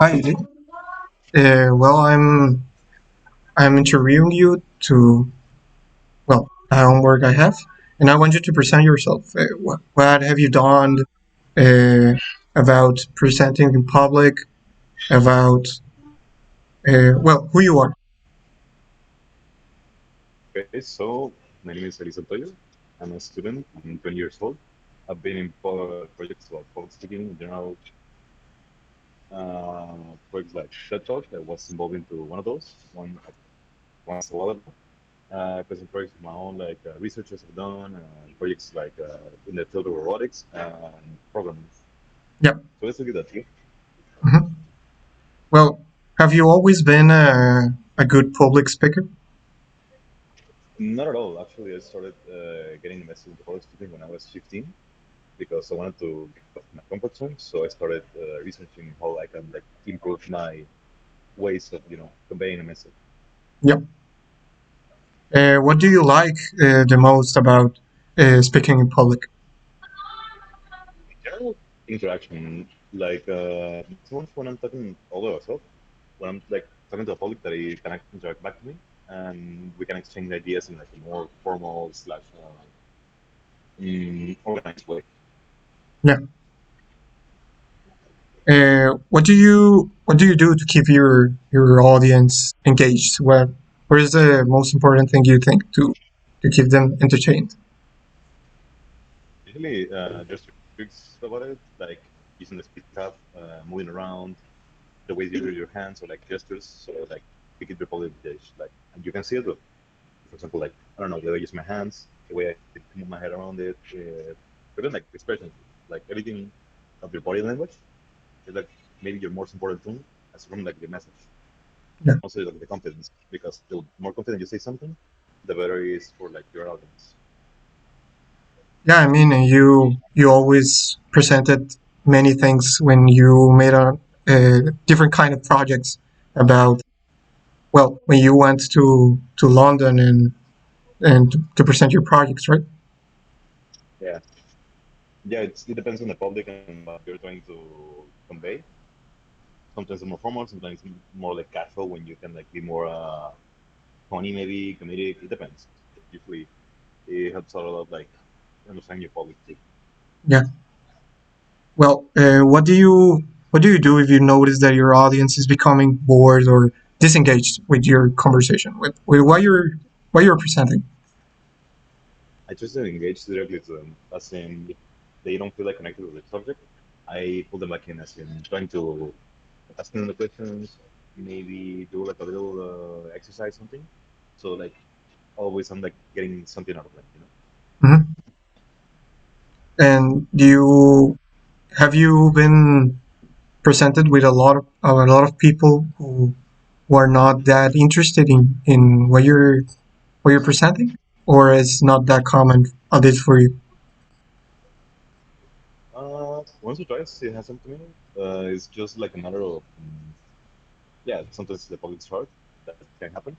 Hi, well, I'm interviewing you to a homework I have, and I want you to present yourself. What have you done uh, about presenting in public? About who you are? Okay, so my name is Santoyo. I'm a student. I'm 20 years old. I've been in projects about public speaking in general, projects like TED Talk. I was involved into one of those once a while ago. Present projects of my own, like researches have done, projects like in the field of robotics and programming. Yeah. So basically that's it. Mhm. Well, have you always been a good public speaker? Not at all. Actually, I started getting invested into public speaking when I was 15 because I wanted to get off my comfort zone. So I started researching how I can like improve my ways of conveying a message. Yeah. What do you like the most about speaking in public? In general, interaction, like not so much when I'm talking all by myself, when I'm like talking to a public that I can actually interact back to me, and we can exchange ideas in like a more formal slash organized way. Yeah. What do you do to keep your audience engaged? What is the most important thing you think to keep them entertained? Usually, just tricks about it, like using the speech up, moving around, the way you use your hands or like gestures, so like we keep the public engaged. Like, and you can see it with, for example, like I don't know, the way I use my hands, the way I move my head around it, even like expressions, like everything of your body language is like maybe your most important thing as from like the message. Yeah, Also like the confidence, because the more confident you say something, the better it is for like your audience. yeah. I mean, you always presented many things when you made a different kind of projects about when you went to London and to present your projects, right? Yeah, yeah. It depends on the public and what you're trying to convey. Sometimes it's more formal, sometimes it's more like casual when you can like be more funny, maybe comedic. It depends. Usually, it helps out a lot, like understanding your public too. Yeah. Well, what do you do if you notice that your audience is becoming bored or disengaged with your conversation with what you're presenting? I just engage directly to them, as in if they don't feel like connected with the subject, I pull them back in, as in trying to ask them the questions, maybe do like a little exercise, something. So like always, I'm like getting something out of them, you know. Mhm. And have you been presented with a lot of people who are not that interested in what you're presenting, or is not that common at least for you? Once or twice it has happened to me. It's just like a matter of yeah. Sometimes the public's hard. That can happen.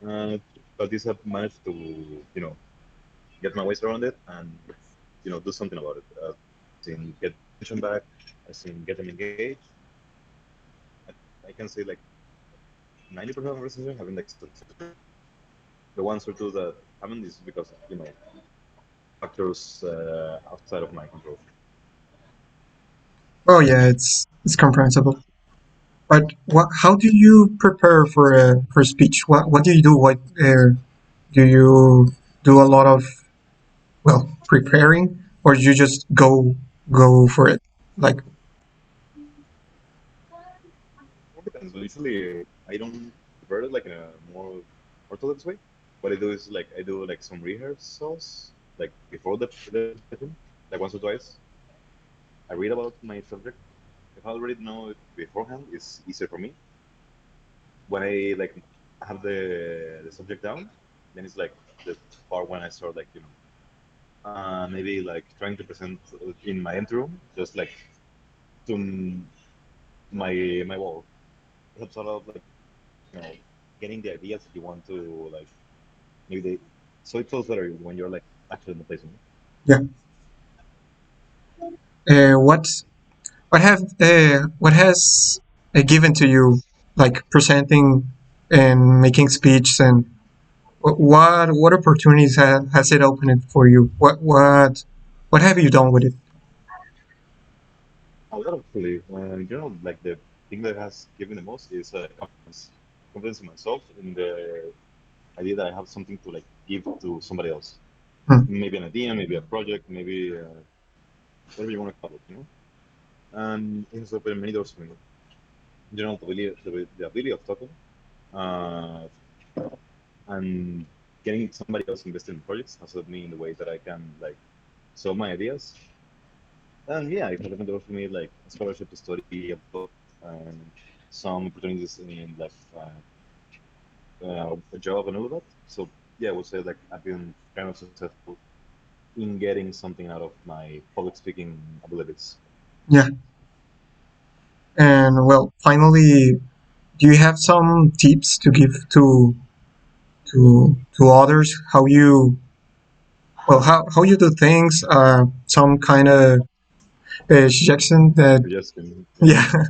Uh, but this have managed to get my ways around it and do something about it. As in get attention back, as in get them engaged. I can say like 90% of relationships having like success. The ones or two that haven't is because of, factors outside of my control. Oh yeah, it's comprehensible. But how do you prepare for a speech? What do you do? Do you do a lot of preparing, or do you just go for it? Like, It depends. Usually, I don't prepare it like in a more orthodox way. What I do is like I do like some rehearsals like before the presentation, like once or twice. I read about my subject. If I already know it beforehand, it's easier for me. When I like have the subject down, then it's like the part when I start like maybe like trying to present in my empty room, just like to my wall. It helps a lot, like you know, getting the ideas that you want to like maybe they so it feels better when you're like actually in the place. You know? yeah. What what has given to you, like presenting and making speeches, and what opportunities has it opened for you? What have you done with it? A lot actually. In general, like the thing that has given the most is confidence in myself, in the idea that I have something to like give to somebody else. Hmm. Maybe an idea, maybe a project, maybe whatever you want to call it, you know. And it has opened many doors for me. In general, the ability of talking, uh, and getting somebody else invested in projects has helped me in the way that I can like sell my ideas. And yeah, it has opened doors for me like a scholarship to study abroad and some opportunities in like a job and all that. So yeah, I would say like I've been kind of successful in getting something out of my public speaking abilities. Yeah, and well, finally, do you have some tips to give to others? How you how you do things? Some kind of suggestion that Just in, yeah. yeah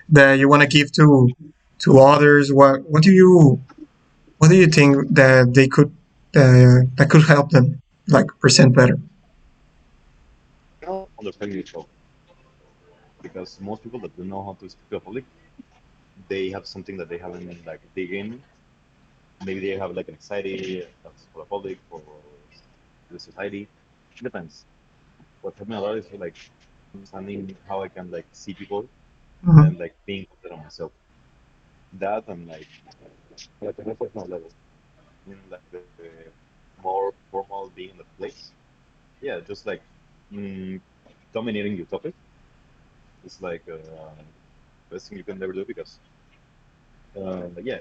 that you want to give to others. What do you think that they could that could help them like present better? Now understanding yourself because most people that don't know how to speak to a public, they have something that they haven't like dig in. Maybe they have like an anxiety that's for the public or the society. It depends. What helped me a lot is like understanding how I can like see people Mhm. and like being confident on myself. That and like a more personal level. In like the more formal being in the place. Yeah, just like mm, dominating your topic is like best thing you can never do because yeah,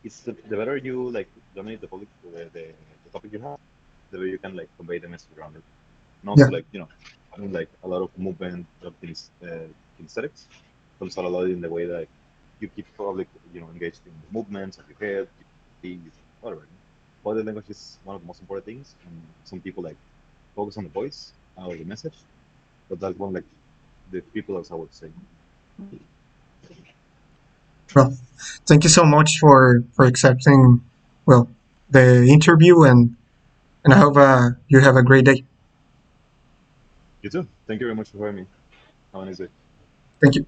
it's the better you like dominate the public the topic you have, the way you can like convey the message around it. And Yeah, also like having like a lot of movement of kinesthetics comes out a lot in the way that you keep public engaged in the movements of your head, whatever. Body language is one of the most important things, and some people like focus on the voice or the message, but that's one like the people as I would say. well, thank you so much for accepting well the interview, and I hope you have a great day. You too. Thank you very much for having me. Have a nice day. Thank you.